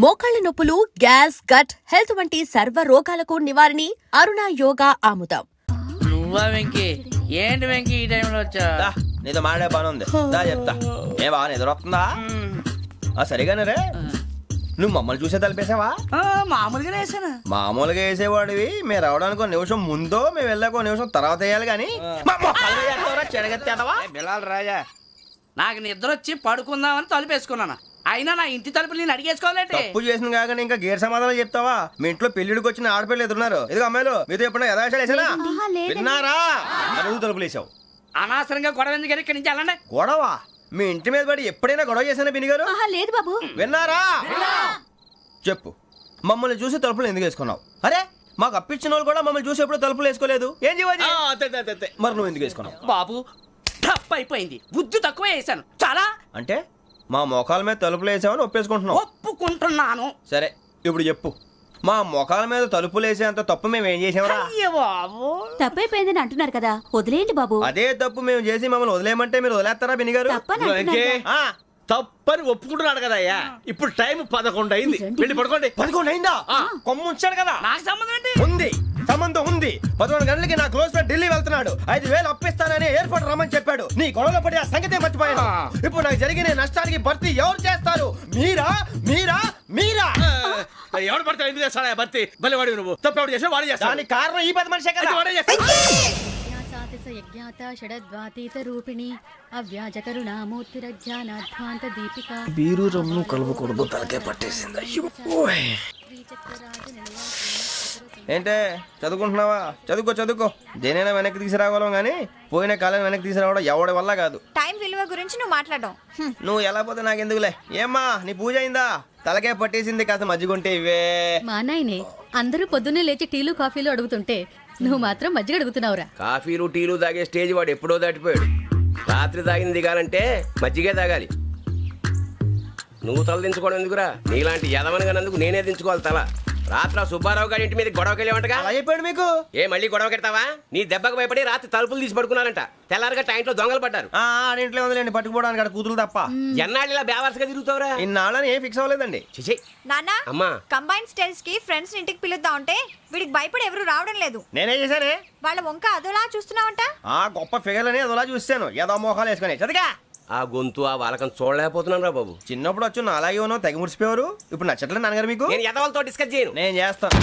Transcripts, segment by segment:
మోకాళ్ల నొప్పులు, gas, gut health వంటి సర్వ రోగాలకు నివారణి అరుణ యోగా ఆముదం. నువ్వా వెంకీ? ఏంటి వెంకీ ఈ టైంలో వచ్చా? నీతో మాడే పని ఉంది, దా చెప్తా. ఏ బాగా నిద్రొస్తుందా? సరిగానే రే, నువ్వు మమ్మల్ని చూసే తలిపేసావా? మామూలుగానే వేసాను. మామూలుగా వేసేవాడివి. మేము రావడానికి ఒక నిమిషం ముందో మేము వెళ్ళాక ఒక నిమిషం తర్వాత వేయాలి కానీ బిలాల్ రాజా, నాకు నిద్ర వచ్చి పడుకుందామని తలుపేసుకున్నాను. అయినా నా ఇంటి తలుపులు నేను అడిగేసుకోవాలంటే తప్పు చేసిన కాక ఇంకా గేర్ సమాధానం చెప్తావా? మీ ఇంట్లో పెళ్లిడికి వచ్చిన ఆడపిల్లలు ఎదురున్నారు. ఇది అమ్మాయిలు మీతో ఎప్పుడైనా యథాశాలు వేసానా? విన్నారా? అడుగు తలుపులు వేసావు. అనవసరంగా గొడవ ఎందుకు ఇక్కడి నుంచి వెళ్ళండి. గొడవ? మీ ఇంటి మీద పడి ఎప్పుడైనా గొడవ చేశానా బిని గారు? లేదు బాబు. విన్నారా? చెప్పు, మమ్మల్ని చూసి తలుపులు ఎందుకు వేసుకున్నావు? అరే మాకు అప్పించిన వాళ్ళు కూడా మమ్మల్ని చూసి ఎప్పుడు తలుపులు వేసుకోలేదు. ఏం చేయాలి? మరి నువ్వు ఎందుకు వేసుకున్నావు? బాబు తప్పు అయిపోయింది, బుద్ధి తక్కువ వేసాను చాలా. అంటే మా మోకాల మీద తలుపులు వేసామని ఒప్పేసుకుంటున్నావు? ఒప్పుకుంటున్నాను. సరే ఇప్పుడు చెప్పు, మా మొఖాల మీద తలుపులు వేసేంత తప్పు మేము ఏం చేసామరా? తప్పైపోయిందని అంటున్నారు కదా, వదిలేయండి బాబు. అదే తప్పు మేము చేసి మమ్మల్ని వదిలేయమంటే మీరు వదిలేస్తారా బిని గారు? తప్పని ఒప్పుకుంటున్నాడు కదా అయ్యా. ఇప్పుడు టైం 11 అయింది, వెళ్ళి పడుకోండి. 11 అయిందా? కొమ్ము ఉంచాడు కదా. నాకు సంబంధం ఏంటి? ఉంది, సంబంధం ఉంది. 11 గంటలకి నా క్లోజ్ ఫ్రెండ్ ఢిల్లీ వెళ్తున్నాడు. 5,000 అప్పిస్తానని ఎయిర్పోర్ట్ రమ్మని చెప్పాడు. నీ గొడవలో పడి ఆ సంగతే మర్చిపోయాను. ఇప్పుడు నాకు జరిగిన నష్టానికి భర్తీ ఎవరు చేస్తారు? మీరా మీరా మీరా? ఎవడు పడితే ఎందుకు చేస్తాడా భర్తీ? భలే వాడి నువ్వు. తప్పు ఎవడు చేసినా వాడే చేస్తాడు. దానికి కారణం ఈ 10 మనిషే కదా. వాడే చేస్తాడు. యజ్ఞాత షడద్వాతీత రూపిణి అవ్యాజ కరుణామూర్తిరజ్ఞానాధ్వాంత దీపిక. బీరు రమ్ము కలుపుకూడదు, తలకే పట్టేసింది. ఏంటే చదువుకుంటున్నావా? చదువుకో చదువుకో. దేనైనా వెనక్కి తీసుకురావాలం కానీ పోయిన కాలం వెనక్కి తీసుకురావడం ఎవడి వల్ల కాదు. టైం విలువ గురించి నువ్వు మాట్లాడడం. నువ్వు ఎలా పోతే నాకు ఎందుకులే. ఏమ్మా నీ పూజ అయిందా? తలకే పట్టేసింది, కాస్త మజ్జిగుంటే ఇవే. మా నాయనే అందరూ పొద్దున్నే లేచి టీలు కాఫీలు అడుగుతుంటే నువ్వు మాత్రం మజ్జిగ అడుగుతున్నావురా. కాఫీలు టీలు తాగే స్టేజ్ వాడు ఎప్పుడో దాటిపోయాడు. రాత్రి తాగింది దిగాలంటే మజ్జిగే తాగాలి. నువ్వు తల దించుకోవడం ఎందుకురా? నీలాంటి యదవనగానందుకు నేనే దించుకోవాలి తల. రాత్రి సుబ్బారావు గారి ఇంటి మీద గొడవకి వెళ్ళేవంటగా. అలా చెప్పాడు మీకు? ఏ మళ్ళీ గొడవ కెడతావా? నీ దెబ్బకు భయపడి రాత్రి తలుపులు తీసి పడుకున్నారంట. తెల్లారగా టైంట్లో దొంగలు పడ్డారు. ఆడింట్లో ఉందిలేండి, పట్టుకుపోవడానికి అక్కడ కూతురు తప్ప. ఎన్నాళ్ళు ఇలా బేవర్స్గా తిరుగుతావురా? ఇన్నాళ్ళని ఏం ఫిక్స్ అవ్వలేదండి. చిచి నాన్న, అమ్మా, కంబైన్ స్టైల్స్ కి ఫ్రెండ్స్ ఇంటికి పిలుద్దాం అంటే వీడికి భయపడి ఎవరు రావడం లేదు. నేనే చేశానే? వాళ్ళ వంక అదోలా చూస్తున్నావంట. గొప్ప ఫిగర్ అని అదోలా చూస్తాను. ఏదో మోహాలు వేసుకొని చదిగా. ఆ గొంతు ఆ వాలకం చూడలేకపోతున్నాను రా బాబు. చిన్నప్పుడు వచ్చి నా అలాగే ఉన్నావు, తెగ ముడిచిపోయారు. ఇప్పుడు నచ్చట్లేదు నాన్నగారు మీకు? నేను యదవలతో డిస్కస్ చేయను. నేను చేస్తాను.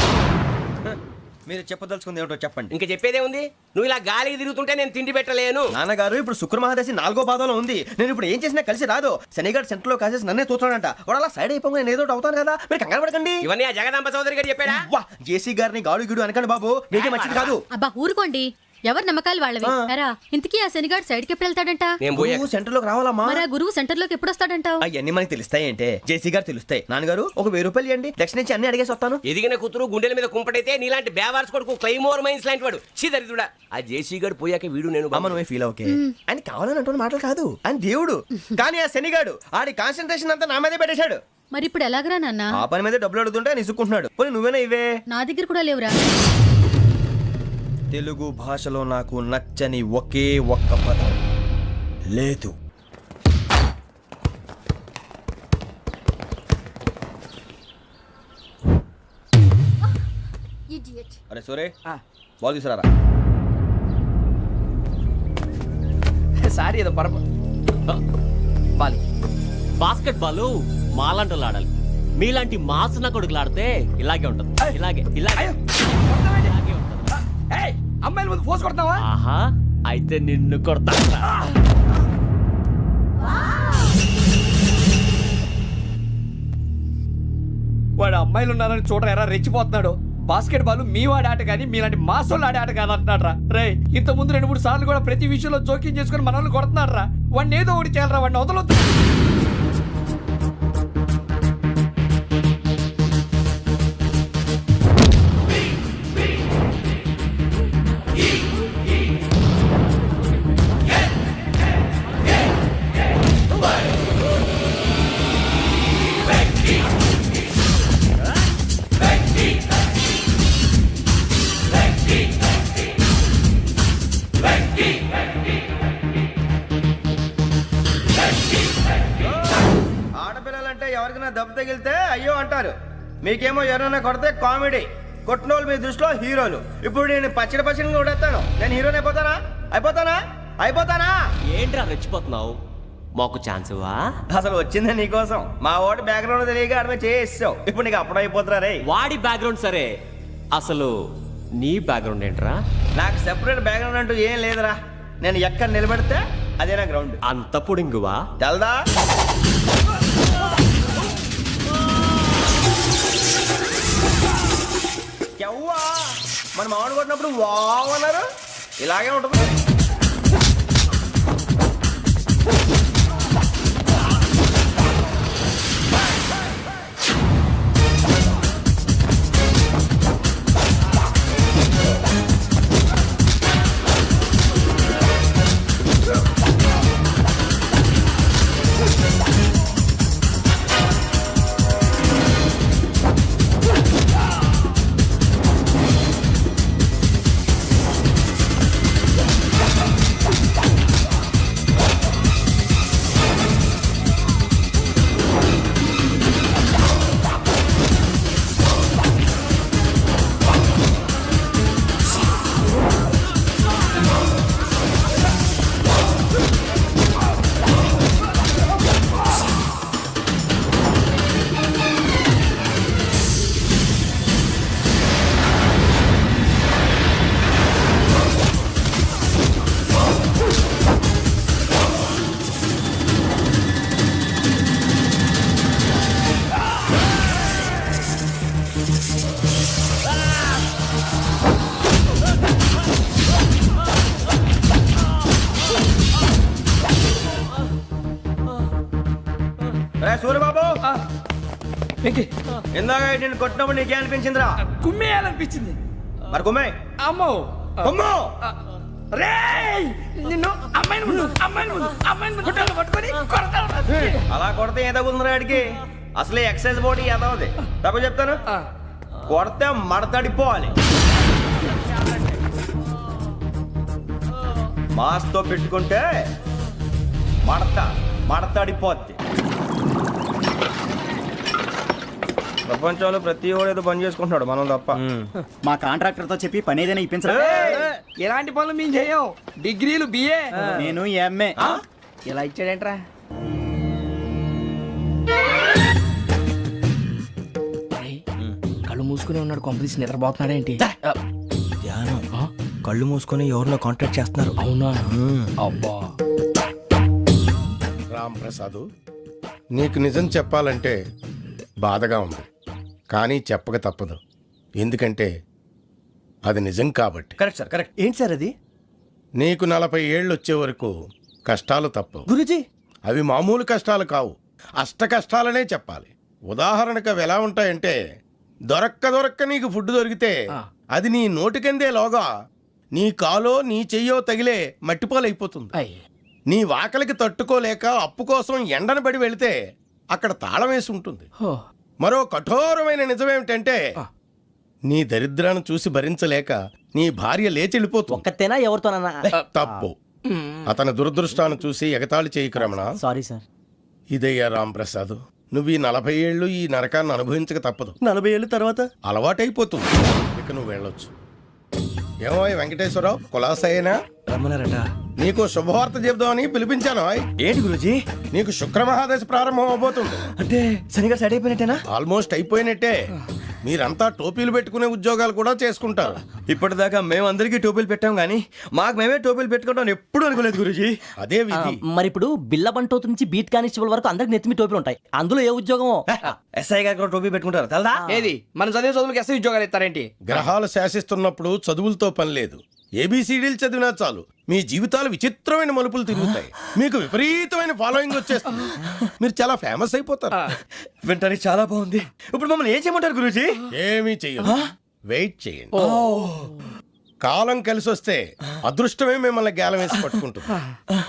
మీరు చెప్పదలుచుకుంది ఏమిటో చెప్పండి. ఇంకా చెప్పేదే ఉంది. నువ్వు ఇలా గాలికి తిరుగుతుంటే నేను తిండి పెట్టలేను. నాన్నగారు ఇప్పుడు శుక్ర మహాదశి 4వ పాదంలో ఉంది. నేను ఇప్పుడు ఏం చేసినా కలిసి రాదు. శనిగారు సెంటర్ లో కాసేసి నన్నే చూస్తాడంట. వాడు అలా సైడ్ అయిపోయి నేను ఏదో అవుతాను కదా, మీరు కంగారు పడకండి. ఇవన్నీ ఆ జగదాంబ చౌదరి గారు చెప్పాడా? జేసీ గారిని గాడు గిడు అనకండి బాబు, మీకే మంచిది కాదు. అబ్బా ఊరుకోండి, ఎవరి నమ్మకాలు వాళ్ళవి. ఇంతకీ ఆ శనిగాడు సైడ్ కి ఎప్పుడు వెళ్తాడంట? సెంటర్ లోకి రావాలమ్మా. మరి ఆ గురువు సెంటర్ లోకి ఎప్పుడు వస్తాడంటావు? అవన్నీ మనకి తెలుస్తాయి అంటే జేసీ గారు తెలుస్తాయి. నాన్నగారు ఒక 1000 రూపాయలు ఇవ్వండి, దక్షిణ నుంచి అన్ని అడిగేసి వస్తాను. ఎదిగిన కూతురు గుండెల మీద కుంపటైతే నీలాంటి బేవార్స్ కొడుకు క్లైమోర్ మైన్స్ లాంటి వాడు చీదరిదుడా. ఆ జేసీ గారు పోయాక వీడు నేను అమ్మ నువ్వే ఫీల్ ఓకే. ఆయన కావాలని అంటున్న మాటలు కాదు, ఆయన దేవుడు. కానీ ఆ శనిగాడు ఆడి కాన్సన్ట్రేషన్ అంతా నా మీదే పెట్టేశాడు. మరి ఇప్పుడు ఎలాగరా నాన్న? ఆ పని మీద డబ్బులు అడుగుతుంటే నిసుక్కుంటున్నాడు. పోనీ నువ్వేనా ఇవే? నా దగ్గర కూడా లేవురా. తెలుగు భాషలో నాకు నచ్చని ఒకే ఒక్క పదం లేదు. అరే సోరే, బాల్ తీసుకురారా. సారీ ఏదో బాస్కెట్ బాల్ మాలాంటి ఆడాలి. మీలాంటి మాసన కొడుకులు ఆడితే ఇలాగే ఉంటది. ఇలాగే ఇలాగే అమ్మాయిల ముందు ఫోర్స్ కొడతావా? ఆహా, అయితే నిన్ను కొడతా. వాడు అమ్మాయిలు ఉన్నారని చూడరా ఎరా రెచ్చిపోతున్నాడు. బాస్కెట్ బాల్ మీ వాడి ఆట కానీ మీలాంటి మాసోళ్ళు ఆడే ఆట కాదు అంటున్నాడు రా. రే ఇంత ముందు 2-3 సార్లు కూడా ప్రతి విషయంలో జోక్యం చేసుకుని మనల్ని కొడుతున్నాడు రా. వాడిని ఏదో ఒకటి చేయాలరా, వాడిని వదలొద్దు. కొడతారు, మీకేమో ఎవరైనా కొడితే కామెడీ. కొట్టినోళ్ళు మీ దృష్టిలో హీరోలు. ఇప్పుడు నేను పచ్చడి కొడేస్తాను, నేను హీరోని అయిపోతానా? ఏంట్రా రెచ్చిపోతున్నావు? మాకు ఛాన్స్ ఇవ్వా? అసలు వచ్చిందే నీకోసం. మా వాడి బ్యాక్గ్రౌండ్ తెలియక ఆడమే చేసావు. ఇప్పుడు నీకు అప్పుడు అయిపోతున్నా రే. వాడి బ్యాక్గ్రౌండ్ సరే, అసలు నీ బ్యాక్గ్రౌండ్ ఏంట్రా? నాకు సెపరేట్ బ్యాక్గ్రౌండ్ అంటూ ఏం లేదురా. నేను ఎక్కడ నిలబడితే అదే నా గ్రౌండ్. అంత పుడింగువా? తెల్దా? ఎవ్వా మన మామిడి కొట్టినప్పుడు వావ్ అన్నారు, ఇలాగే ఉంటుంది. సూర్యబాబు, ఇందాక నేను కొట్టినప్పుడు నీకే అనిపించిందిరా? కుమ్మేయాలనిపించింది. మరి కుమ్మే. అమ్మో కుమ్ము. రేయ్, నిన్ను అమ్మాయిని ముందు గుడ్డలు పట్టుకొని కొడతాను. అలా కొడితే ఏదో ఉందిరా ఆడికి. అసలే ఎక్సైజ్ బాడీ ఏదో ఉంది. తప్ప చెప్తాను, కొడితే మడతడిపోవాలి. మాస్తో పెట్టుకుంటే మడతడిపోద్ది. ప్రపంచంలో ప్రతి వాడు ఏదో పని చేసుకుంటున్నాడు, మనం తప్ప. మా కాంట్రాక్టర్ తో చెప్పి పని ఏదైనా ఇప్పించరా? ఎలాంటి పనులు మేము చేయం. డిగ్రీలు బిఏ, నేను ఎంఏ. ఇలా ఇచ్చాడేంట్రా? కళ్ళు మూసుకుని ఉన్నాడు, కొంపదీసి నిద్రపోతున్నాడేంటి? ధ్యానం. కళ్ళు మూసుకొని ఎవరినో కాంటాక్ట్ చేస్తున్నారు. అవునా? అబ్బా. రామ్ ప్రసాద్, నీకు నిజం చెప్పాలంటే బాధగా ఉంది, కానీ చెప్పక తప్పదు. ఎందుకంటే అది నిజం కాబట్టి. Correct sir, correct. ఏంటి సార్ అది? నీకు 40 ఏళ్ళు వచ్చే వరకు కష్టాలు తప్పవు గురుజీ. అవి మామూలు కష్టాలు కావు, అష్ట కష్టాలనే చెప్పాలి. ఉదాహరణకు అవి ఎలా ఉంటాయంటే, దొరక్క నీకు ఫుడ్ దొరికితే అది నీ నోటికందే లోగా నీ కాలో నీ చెయ్యో తగిలే మట్టిపాలైపోతుంది. నీ వాకలికి తట్టుకోలేక అప్పు కోసం ఎండను పడి వెళితే అక్కడ తాళం వేసి ఉంటుంది. మరో కఠోరమైన నిజమేమిటంటే, నీ దరిద్రాన్ని చూసి భరించలేక నీ భార్య లేచి వెళ్ళిపోతుంది. ఒక్కతేనా ఎవరితోనన్నా? తప్పు. అతని దురదృష్టాన్ని చూసి ఎగతాళి చేయకు రమణ. Sorry sir. ఇదయ్యా రాంప్రసాద్, నువ్వు ఈ 40 ఏళ్ళు ఈ నరకాన్ని అనుభవించక తప్పదు. 40 ఏళ్ళ తర్వాత అలవాటైపోతుంది. ఇక నువ్వు వెళ్ళొచ్చు. ఏమో వెంకటేశ్వరరావు, కులాసైనా రమ్మన్నారట. నీకు శుభవార్త చెబుదామని పిలిపించాను. ఏంటి గురుజీ? నీకు శుక్రమహాదశ ప్రారంభం అవబోతుంది. అంటే సరిగా సెట్ అయిపోయినట్టేనా? ఆల్మోస్ట్ అయిపోయినట్టే. మీరంతా టోపీలు పెట్టుకునే ఉద్యోగాలు కూడా చేసుకుంటారు. ఇప్పటిదాకా మేమందరికీ టోపీలు పెట్టాం కానీ మాకు మేమే టోపీలు పెట్టుకుంటాం ఎప్పుడు అనుకోలేదు గురుజీ. అదే విధి. మరి ఇప్పుడు బిల్ల బంటోతు నుంచి బీట్ కానిస్టేబుల్ వరకు అందరికి నెత్తిమి టోపీలు ఉంటాయి. అందులో ఏ ఉద్యోగం? ఎస్ఐ గారు కూడా టోపీ పెట్టుకుంటారు తెలదా? ఏది మన చదువులకు ఎస్ఐ ఉద్యోగాలు ఇస్తారేంటి? గ్రహాలు శాసిస్తున్నప్పుడు చదువులతో పని లేదు. ఏబిసిడీలు చదివినా చాలు మీ జీవితాలు విచిత్రమైన మలుపులు తిరుగుతాయి. మీకు విపరీతమైన ఫాలోయింగ్ వచ్చేస్తుంది. మీరు చాలా ఫేమస్ అయిపోతారు. వింటానికి చాలా బాగుంది. ఇప్పుడు మమ్మల్ని ఏం చేయమంటారు గురూజీ? ఏమీ చెయ్యదు, వెయిట్ చేయండి. కాలం కలిసి వస్తే అదృష్టమే మిమ్మల్ని గేలం వేసి పట్టుకుంటుంది.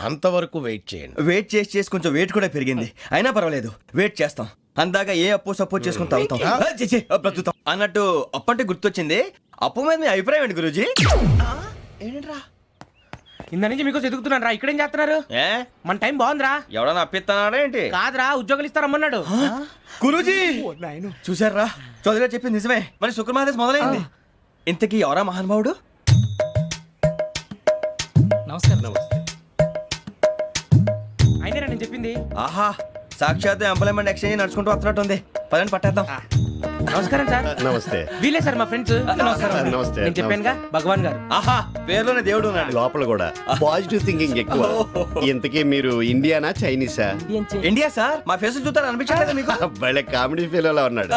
అంతవరకు వెయిట్ చేయండి. వెయిట్ చేసి కొంచెం వెయిట్ కూడా పెరిగింది. అయినా పర్వాలేదు, వెయిట్ చేస్తాం. అందాక ఏ అప్పు సపోర్ట్ చేసుకుని తాగుతాం, బ్రతుకుతాం అన్నట్టు. అప్పు అంటే గుర్తొచ్చింది, అప్పు మీద మీ అభిప్రాయం ఏంటి గురూజీ? ఏంటరా ఇంత నుంచి మీకు ఎదుగుతున్నాను రా. ఇక్కడేం చేస్తున్నారు? ఏ మన టైం బాగుందిరా. ఎవడన్నా అప్పిస్తున్నాడా ఏంటి? కాదురా, ఉద్యోగాలు ఇస్తారమ్మన్నాడు. గురూజీ చూసారా, చౌదరి గారు చెప్పింది నిజమే. మరి శుక్రమహాదేశ్ మొదలైంది. ఇంతకీ ఎవరా మహానుభావుడు? అయినా నేను చెప్పింది. ఆహా, సాక్షాత్ ఎంప్లాయ్మెంట్ ఎక్స్చేంజ్ నడుచుకుంటూ వస్తున్నట్టు ఉంది. పదండి పట్టేద్దాం. నమస్కారం సార్. నమస్తే. వీలే సార్ మా ఫ్రెండ్స్. నమస్తే. నేను చెప్పానుగా, భగవాన్ గారు. ఆహా, పేరులోనే దేవుడు ఉన్నాడు. లోపల కూడా పాజిటివ్ థింకింగ్ ఎక్కువ. ఇంతకీ మీరు ఇండియానా చైనీసా? India sir. మా ఫేస్ చూస్తారు అనిపించలేదు మీకు? భలే కామెడీ ఫీల్ ఉన్నాడు.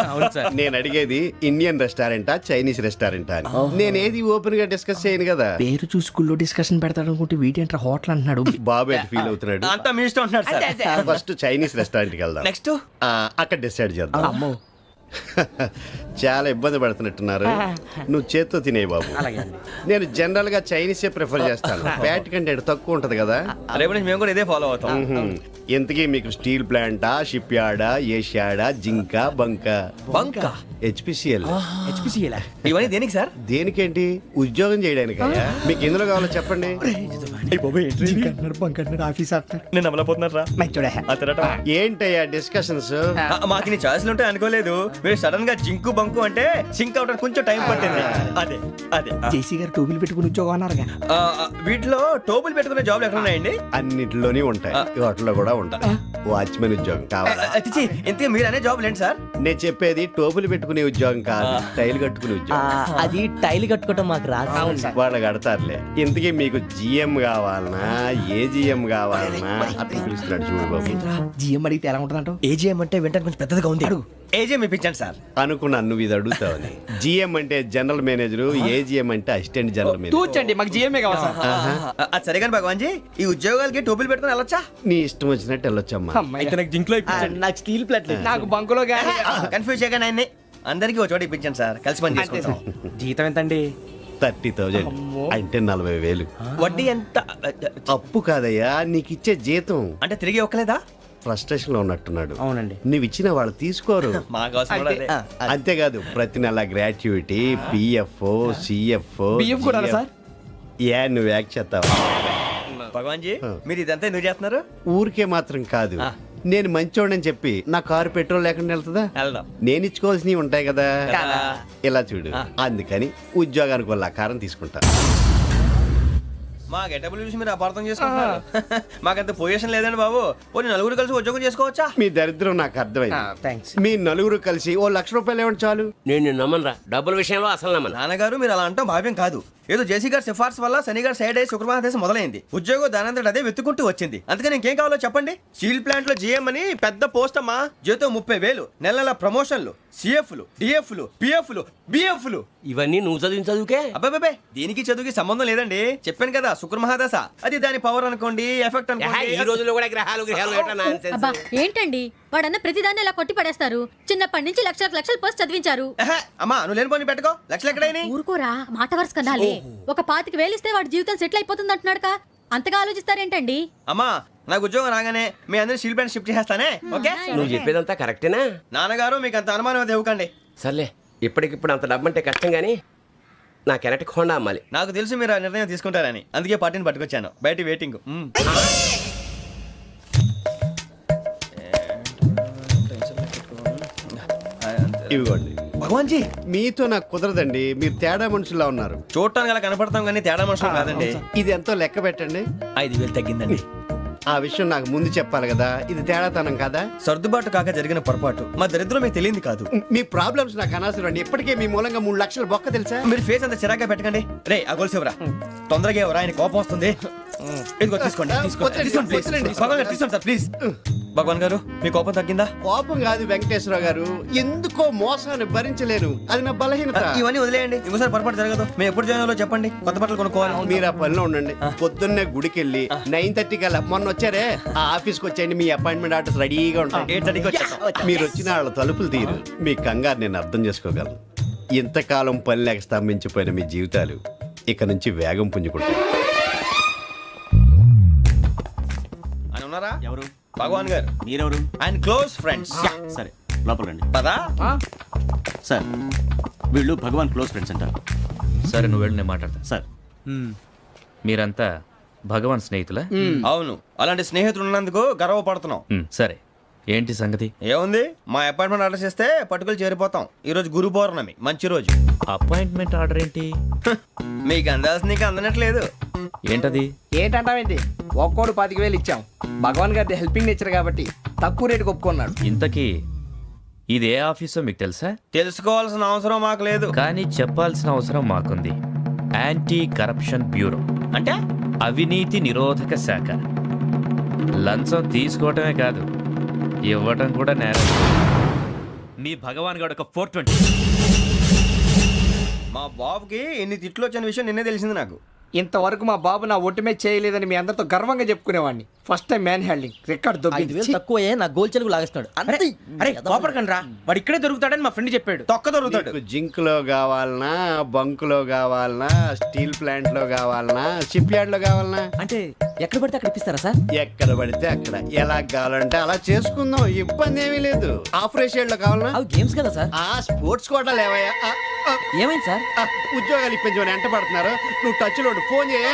నేను అడిగేది ఇండియన్ రెస్టారెంటా చైనీస్ రెస్టారెంటా అని. నేను ఏది ఓపెన్ గా డిస్కస్ చేయను కదా. పేరు చూసుకుల్లో డిస్కషన్ పెడతాడు అనుకుంటే వీటేంట్రా హోటల్ అంటున్నాడు. బాబు ఎట్ ఫీల్ అవుతున్నాడు. అంతా మీ ఇష్టం ఉంటున్నాడు సార్. ఫస్ట్ చైనీస్ రెస్టారెంట్ కి వెళ్దాం. నెక్స్ట్ అక్కడ డిసైడ్ చేద్దాం. చాలా ఇబ్బంది పడుతున్నట్టున్నారు. నువ్వు చేత్తో తినే బాబు. నేను జనరల్ గా చైనీసే ప్రిఫర్ చేస్తాను. ఫ్యాట్ కంటెంట్ తక్కువ ఉంటది కదా. రేపు నుంచి మేము కూడా ఇదే ఫాలో అవుతాం. ఇంతకీ మీకు స్టీల్ ప్లాంటా, షిప్ యార్డా, ఏషియాడా, జింక, బంకా? బంక, హెచ్పిసిఎల్. ఇవన్నీ దేనికి సార్? దేనికేంటి? ఉద్యోగం చేయడానికి. మీకు ఎందులో కావాలో చెప్పండి. నేను అమలపోతున్నారా? ఏంటయ్యా డిస్కషన్స్? మాకు నీ ఛాయిస్లు ఉంటాయి అనుకోలేదు. మీరు సడన్ గా జింకు బంకు అంటే సింక్ అవడానికి కొంచెం టైం పట్టింది. అదే అదే జేసీ గారు టోపీలు పెట్టుకుని ఉద్యోగం అన్నారుగా. వీటిలో టోపులు పెట్టుకునే జాబ్లు ఎక్కడ ఉన్నాయండి? అన్నిటిలోనే ఉంటాయి. వాటిలో కూడా ఉంటాయి. వాచ్మెన్ ఉద్యోగం కావాలా? ఇంతకీ మీరు అనే జాబ్ ఏంటి సార్? నేను చెప్పేది టోపులు పెట్టుకునే ఉద్యోగం కాదు, టైల్ కట్టుకునే ఉద్యోగం. అది టైల్ కట్టుకోవటం మాకు రాదు. వాళ్ళు కడతారులే. ఇంతకీ మీకు జిఎం కావాలనా, ఏ జిఎం కావాలనా? అట్లా పిలుస్తున్నాడు చూడు బాబు. జిఎం అడిగితే ఎలా ఉంటుందంట? ఏజీఎం అంటే వెంటనే కొంచెం పెద్దదిగా ఉంది. ఏజీఎం ఇప్పించండి సార్. అనుకున్నాను నువ్వు ఇది అడుగుతావని. జిఎం అంటే జనరల్ మేనేజర్, ఏజిఎం అంటే అసిస్టెంట్ జనరల్ మేనేజర్. తూచండి, మాకు జిఎంఏ కావాలి సార్. అది సరే కానీ భగవాన్ జీ, ఈ ఉద్యోగాలకి టోపులు పెట్టుకుని వెళ్ళొచ్చా? నీ ఇష్టం వచ్చినట్టు వెళ్ళొచ్చమ్మా. అయితే నాకు జింక్లో నాకు స్టీల్ ప్లేట్ నాకు బంకులో గానీ కన్ఫ్యూజ్ చేయగానే ఆయన్ని అందరికీ ఒక చోట ఇప్పించండి సార్. కలిసి పని చేసుకుంటాం. జీతం ఎంతండి? 30,000 అంటే 40,000. వడ్డీ ఎంత? అప్పు కాదయ్యా, నీకు ఇచ్చే జీతం. అంటే తిరిగి ఒక్కలేదా? ఫ్రస్ట్రేషన్ లో ఉన్నట్టున్నాడు. అవునండి. నువ్వు ఇచ్చిన వాళ్ళు తీసుకోరు. మాకు అవసరం కూడా అదే. అంతేకాదు ప్రతి నెల గ్రాట్యుటీ, పిఎఫ్, సిఎఫ్. బియ్యం కూడా సార్? ఏ నువ్వు యాక్ట్ చేస్తావా? భగవాన్ జీ, మీరు ఇదంతా ఎందుకు చేస్తున్నారు? ఊరికే మాత్రం కాదు. నేను మంచోడని చెప్పి నా కారు పెట్రోల్ లేకుండా వెళ్తుందా? వెళ్దాం. నేను ఇచ్చుకోవాల్సినవి ఉంటాయి కదా. ఇలా చూడు, అందుకని ఉద్యోగానికి వాళ్ళ ఆకారం తీసుకుంటా. మా గెటబుల్ చూసి మీరు అపార్థం చేసుకుంటున్నారు. మాకంత పొజిషన్ లేదండి బాబు. పోనీ నలుగురు కలిసి ఉద్యోగం చేసుకోవచ్చా? మీ దరిద్రం నాకు అర్థమైంది. థ్యాంక్స్. మీ నలుగురు కలిసి ఓ ₹1,00,000 ఇవ్వండి చాలు. నేను నమ్మనరా, డబ్బుల విషయంలో అసలు నమ్మను. నాన్నగారు మీరు అలా అంటాం భావ్యం కాదు. ఏదో జేసీ గారి సిఫార్సు వల్ల శని గారు సైడ్ అయ్యి శుక్రమహాదేశం మొదలైంది. ఉద్యోగం దానంతటి అదే వెతుకుంటూ వచ్చింది. అందుకని ఇంకేం కావాలో చెప్పండి. స్టీల్ ప్లాంట్ లో జీఎం అని పెద్ద పోస్ట్ అమ్మా. జీతం 30,000, నెల నెల ప్రమోషన్లు, సిఎఫ్లు, డిఎఫ్లు, పిఎఫ్లు, బిఎఫ్లు. ఇవన్నీ నువ్వు చదివిన చదువుకే. అబ్బాబే, దీనికి చదువుకి సంబంధం లేదండి. చెప్పాను కదా, శుక్రమహాదశ. అది దాని పవర్ అనుకోండి, ఎఫెక్ట్ అనుకోండి. ఈ రోజుల్లో కూడా గ్రహాలు ఏటా nonsense. అబ్బా ఏంటండి వాడన్న ప్రతిదాన్ని ఇలా కొట్టి పడేస్తారు. చిన్నప్పటి నుంచి లక్షల పోస్ట్ చదివించారు. అమ్మా నువ్వు లేని పోనీ పెట్టుకో. లక్షలు ఎక్కడైనా ఊరుకోరా, మాట వరుస కదాలే. ఒక 25,000 ఇస్తే వాడి జీవితం సెటిల్ అయిపోతుంది అంటున్నాడుగా. అంతగా ఆలోచిస్తారేంటండి? అమ్మా నాకు ఉద్యోగం రాగానే మీ అందరూ స్టీల్ ప్లాంట్ షిఫ్ట్ చేస్తానే. ఓకే? నువ్వు చెప్పేదంతా కరెక్టేనా? నాన్నగారు మీకు అంత అనుమానం అది ఇవ్వకండి. సర్లే, ఇప్పటికిప్పుడు అంత డబ్బు అంటే కష్టం కానీ నా కెనటిక్ హోండా అమ్మాలి. నాకు తెలుసు మీరు ఆ నిర్ణయం తీసుకుంటారని, అందుకే పార్టీని పట్టుకొచ్చాను. బయట వెయిటింగ్. ఇవ్వండి. భగవాన్ జీ, మీతో నాకు కుదరదండి. మీరు తేడా మనుషుల్లా ఉన్నారు. చూడటానికి అలా కనపడతాం కానీ తేడా మనుషులు కాదండి. ఇది ఎంతో లెక్క పెట్టండి. 5,000 తగ్గిందండి. ఆ విషయం నాకు ముందు చెప్పాలి కదా. ఇది తేడాతనం కాదా? సర్దుబాటు కాక జరిగిన పొరపాటు. మా దరిద్రం మీకు తెలియంది కాదు. మీ ప్రాబ్లమ్స్ నాకు అనవసరం అండి. ఇప్పటికే మీ మూలంగా 3 లక్షలు బొక్క తెలుసా? మీరు ఫేస్ అంత చిరాగ్గా పెట్టకండి. రే ఆ గొలుసు ఎవరా? తొందరగా ఎవరా? ఆయన కోపం వస్తుంది. ఇదిగో తీసుకోండి. తీసుకోండి, please. భగవాన్ గారు తీసుకోండి సార్, ప్లీజ్. భగవాన్ గారు మీ కోపం తగ్గిందా? కోపం కాదు వెంకటేశ్వరరావు గారు, ఎందుకో మోసాన్ని భరించలేను. అది నా బలహీనత. ఇవన్నీ వదిలేయండి, ఇంకోసారి పొరపాటు జరగదు. మేము ఎప్పుడు జాయిన్ అవ్వాలో చెప్పండి, కొత్త బట్టలు కొనుక్కోవాలి. మీరు ఆ పనిలో ఉండండి. పొద్దున్నే గుడికి వెళ్ళి 9:30 కల్లా, మొన్న వచ్చారే ఆ ఆఫీస్కి వచ్చేయండి. మీ అపాయింట్మెంట్ ఆర్డర్స్ రెడీగా ఉంటాయి. 8:30కి వచ్చేస్తాం. మీరు వచ్చిన వాళ్ళ తలుపులు తీరు. మీ కంగారు నేను అర్థం చేసుకోగలను. ఇంతకాలం పని లేక స్తంభించిపోయిన మీ జీవితాలు ఇక నుంచి వేగం పుంజుకుంటాయి. ఆయన ఉన్నారా? ఎవరు? భగవాన్ గారు. మీరెవరు? ఆయన క్లోజ్ ఫ్రెండ్స్. సరే, లోపల రండి. పదా? సార్, వీళ్ళు భగవాన్ క్లోజ్ ఫ్రెండ్స్ అంటారు. సరే నువ్వు వెళ్ళి నేను మాట్లాడతా. సార్, మీరంతా భగవాన్ స్నేహితులా అవును, అలాంటి స్నేహితులు ఉన్నందుకు గర్వపడుతున్నాం. సరే ఏంటి సంగతి? ఏముంది, మా అపాయింట్మెంట్ ఆర్డర్ చేస్తే పట్టుకులు చేరిపోతాం. ఈ రోజు గురు పౌర్ణమి, మంచి రోజు. అపాయింట్మెంట్ ఆర్డర్ ఏంటి? మీకు అందాల్సిన నీకు అందనట్లేదు. ఏంటది? ఏంటంటావేంటి? ఒక్కోడు 25,000 ఇచ్చాం. భగవాన్ గారి హెల్పింగ్ నేచర్ కాబట్టి తక్కువ రేటుకి ఒప్పుకున్నాడు. ఇంతకీ ఇది ఏ ఆఫీసో మీకు తెలుసా? తెలుసుకోవాల్సిన అవసరం మాకు లేదు. కానీ చెప్పాల్సిన అవసరం మాకుంది. యాంటీ కరప్షన్ బ్యూరో, అంటే అవినీతి నిరోధక శాఖ. లంచం తీసుకోవటమే కాదు, ఇవ్వటం కూడా నేరం. మీ భగవాన్ గారు ఒక 420. మా బాబుకి ఎన్ని తిట్లు వచ్చిన విషయం నిన్నే తెలిసింది నాకు. ఇంతవరకు మా బాబు నా ఒట్టుమే చేయలేదని మీ అందరితో గర్వంగా చెప్పుకునేవాడిని. First time man handing record దొబ్బింది. తక్కువే నా గోల్ చెలుగు లాగేస్తున్నాడు. అరే కోపడకండి రా, వాడు ఇక్కడే దొరుకుతాడని మా ఫ్రెండ్ చెప్పాడు. తొక్క దొరుకుతాడు. జింక్ లో కావాలనా, బంక్ లో కావాలనా, స్టీల్ ప్లాంట్ లో కావాలనా, షిప్ యార్డ్ లో కావాలనా? అంటే ఎక్కడ పడితే అక్కడ ఇప్పిస్తారా సార్? ఎక్కడ పడితే అక్కడ, ఎలా కావాలంటే అలా చేసుకుందాం, ఇబ్బంది ఏమీ లేదు. ఆపరేషన్ లో కావాలనా? అవి గేమ్స్ కదా సార్. ఆ స్పోర్ట్స్ కోటాలు ఏవయ్యా? ఏమైంది సార్? ఉద్యోగాలు ఇప్పించమని ఎంట పడుతున్నారు. నువ్వు టచ్ లో ఫోన్ చేయ.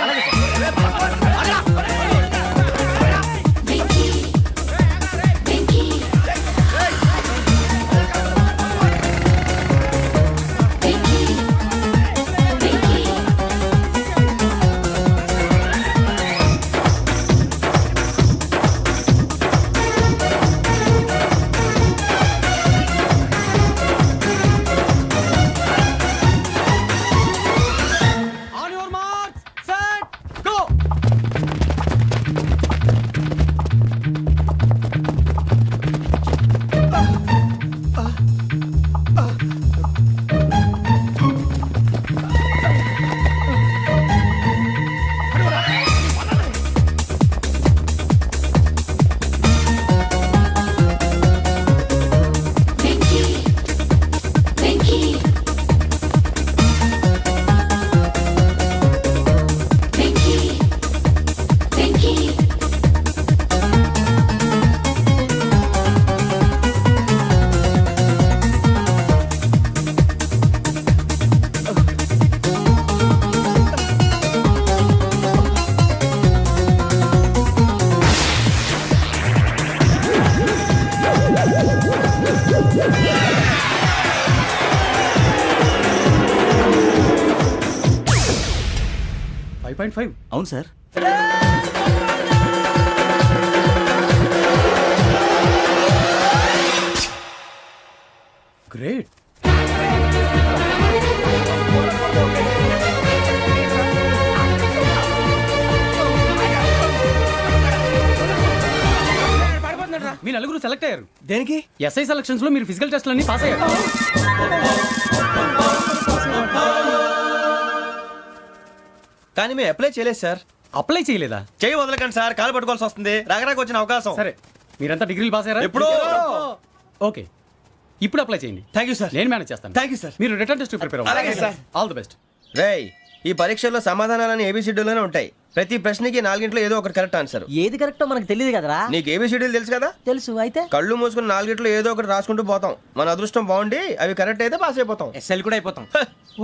అవును సార్. గ్రేట్. మీ నలుగురు సెలెక్ట్ అయ్యారు. దేనికి? ఎస్ఐ సెలక్షన్స్ లో మీరు ఫిజికల్ టెస్ట్ అన్ని పాస్ అయ్యారు. కానీ మేము అప్లై చేయలేదు సార్. అప్లై చేయలేదా? చేయి వదలకండి సార్, కాలు పట్టుకోవాల్సి వస్తుంది. రాగరాకు వచ్చిన అవకాశం. సరే, మీరంతా డిగ్రీలు పాస్ అయ్యారా? ఎప్పుడో. ఓకే, ఇప్పుడు అప్లై చేయండి. Thank you sir. నేను మేనేజ్ చేస్తాను. Thank you sir. మీరు రిటర్న్ టెస్ట్ ప్రిపేర్ అవ్వండి. అలాగే సార్. All the best. రేయ్, ఈ పరీక్షల్లో సమాధానాలని ఏబిసిడ్యూల్లోనే ఉంటాయి. ప్రతి ప్రశ్నకి 4 ఏదో ఒకటి కరెక్ట్ ఆన్సర్. ఏది కరెక్టో మనకు తెలియదు కదరా. నీకు ఏబిసిడ్యూల్ తెలుసు కదా? తెలుసు. అయితే కళ్ళు మూసుకుని 4 ఏదో ఒకటి రాసుకుంటూ పోతాం. మన అదృష్టం బాగుండి అవి కరెక్ట్ అయితే పాస్ అయిపోతాం. ఎస్ఎల్ కూడా అయిపోతాం.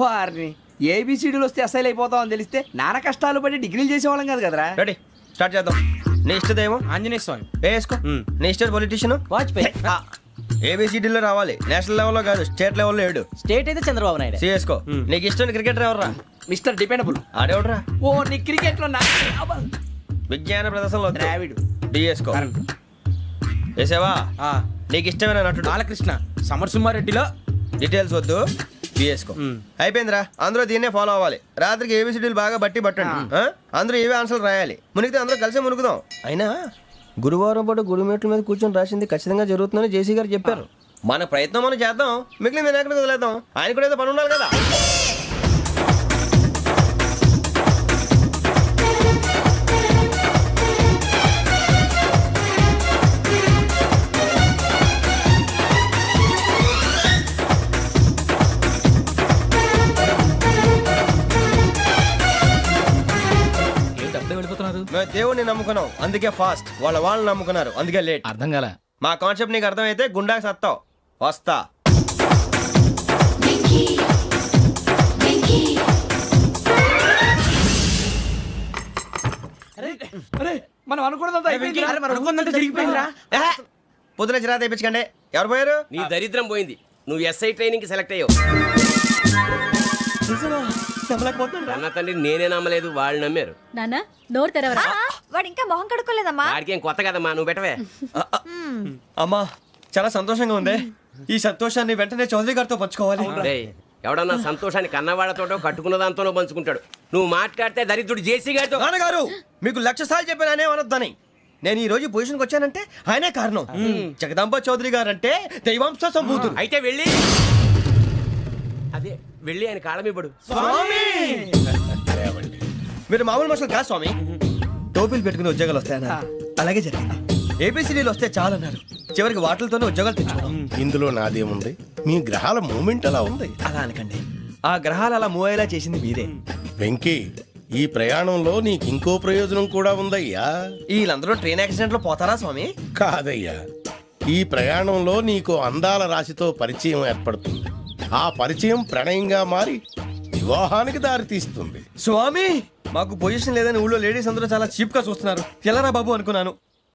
వారిని ఏబిసిడీలు వస్తే ఎస్ఐలు అయిపోతాం అని తెలిస్తే నాన్న కష్టాలు పడి డిగ్రీలు చేసేవాళ్ళం కాదు కదరా. రెడీ, స్టార్ట్ చేద్దాం. నీ ఇష్టదేమో ఆంజనేయ స్వామి. వేసుకో. నీ ఇష్ట పొలిటీషియన్ వాజ్పేయి. ఏబిసిడీలో రావాలి, నేషనల్ లెవెల్లో కాదు, స్టేట్ లెవెల్లో 7. స్టేట్ అయితే చంద్రబాబు నాయుడు. సిఎస్కో. నీకు ఇష్టం క్రికెటర్ ఎవర్రా? Mister dependable. ఆడేవడరా? ఓ నీ క్రికెట్ లో విజ్ఞాన ప్రదర్శనలో ద్రావిడు. డిఎస్కో. వేసావా? నీకు ఇష్టమైన నటుడు? బాలకృష్ణ. సమర్సుమారెడ్డిలో డీటెయిల్స్ వద్దు, బిఎస్కో. అయిపోయిందిరా, అందరూ దీన్నే ఫాలో అవ్వాలి. రాత్రికి ఏబిసిడీలు బాగా బట్టి పట్టండి. అందరూ ఏవే ఆన్సర్లు రాయాలి. మునిగితే అందరూ కలిసే మునుగుదాం. అయినా గురువారం పాటు గురుమేట్ల మీద కూర్చొని రాసింది ఖచ్చితంగా జరుగుతుందని జేసీ గారు చెప్పారు. మన ప్రయత్నం మనం చేద్దాం, మిగిలింది నేను ఎక్కడికి వదిలేద్దాం. ఆయన కూడా ఏదో పని ఉండాలి కదా. మేము దేవుడిని నమ్ముకున్నాం, అందుకే ఫాస్ట్. వాళ్ళు నమ్ముకున్నారు, అందుకే లేట్. అర్థం కాలే. మా కాన్సెప్ట్ నీకు అర్థమైతే గుండా సత్తావు. వస్తా. మనం అనుకున్నదంతా అయిపోయింది. అరే, మరి అనుకున్నదంతా జరిగిపోయిందిరా. పొద్దున చిరా తెప్పించకండి. ఎవరు పోయారు? నీ దరిద్రం పోయింది. నువ్వు ఎస్ఐ ట్రైనింగ్ కి సెలెక్ట్ అయ్యావు. అన్న తండ్రి నేనే నమ్మలేదు, వాళ్ళు నమ్మారు. నాన్న నోరు తెరవరా. వాడు ఇంకా మొహం కడుక్కోలేదమ్మా. వాడికి ఏం కొత్త కదమ్మా, నువ్వు పెట్టవే. అమ్మా చాలా సంతోషంగా ఉంది. ఈ సంతోషాన్ని వెంటనే చౌదరి గారితో పంచుకోవాలి. రేయ్, ఎవడన్నా సంతోషాన్ని కన్నవాళ్లతోటో కట్టుకున్న దాంతోనో పంచుకుంటాడు. నువ్వు మాట్లాడితే దరిద్రుడు జేసీ గారితో. నాన్నగారు మీకు 1,00,000 సార్లు చెప్పాననే అనొద్దని. నేను ఈ రోజు పొజిషన్కి వచ్చానంటే ఆయనే కారణం. జగదాంబ చౌదరి గారు అంటే దైవాంశ సంభూతుడు. అయితే వెళ్ళి అదే వెళ్ళి ఆయన కాళ్ళమివ్వడు. మీరు మామూలు మనుషులు కాదు స్వామి. టోపీలు పెట్టుకుని ఉద్యోగాలు వస్తాయన్నారు, అలాగే జరిగింది. ఏబిసిడీలు వస్తే చాలన్నారు, చివరికి వాటిలతోనే ఉద్యోగాలు తెచ్చుకున్నాం. ఇందులో నాదేముంది? మీ గ్రహాల మూమెంట్ అలా ఉంది. అలా అనకండి, ఆ గ్రహాలు అలా మూవ్ అయ్యేలా చేసింది మీరే. వెంకీ, ఈ ప్రయాణంలో నీకు ఇంకో ప్రయోజనం కూడా ఉందయ్యా. వీళ్ళందరూ ట్రైన్ యాక్సిడెంట్ లో పోతారా స్వామి? కాదయ్యా, ఈ ప్రయాణంలో నీకు అందాల రాశితో పరిచయం ఏర్పడుతుంది. ఆ పరిచయం ప్రణయంగా మారి వివాహానికి దారితీస్తుంది. స్వామి మాకు పొజిషన్ లేదని ఊళ్ళో లేడీస్ అందరూ చాలా చీప్ గా చూస్తున్నారు. ఎలారా బాబు అనుకున్నాను.